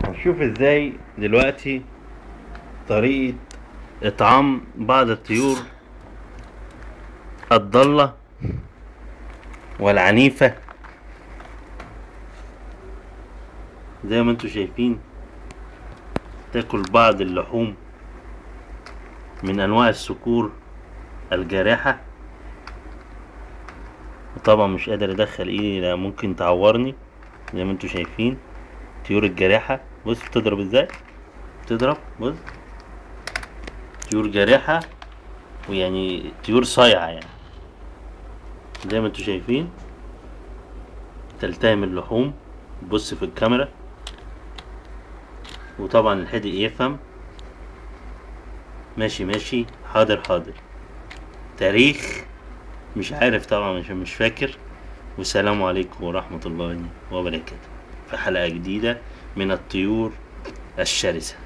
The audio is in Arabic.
هنشوف ازاي دلوقتي طريقة اطعام بعض الطيور الضالة والعنيفة. زي ما انتوا شايفين تاكل بعض اللحوم من انواع الصقور الجارحة، وطبعا مش قادر ادخل ايدي لا ممكن تعورني. زي ما انتوا شايفين طيور الجارحة، بص بتضرب ازاي، بتضرب، بص طيور جارحة ويعني طيور صايعة يعني. زي ما انتوا شايفين تلتهم اللحوم، بص في الكاميرا، وطبعا الحدق يفهم. ماشي ماشي، حاضر حاضر، تاريخ مش عارف طبعا، مش فاكر. والسلام عليكم ورحمة الله وبركاته في حلقة جديدة من الطيور الشرسة.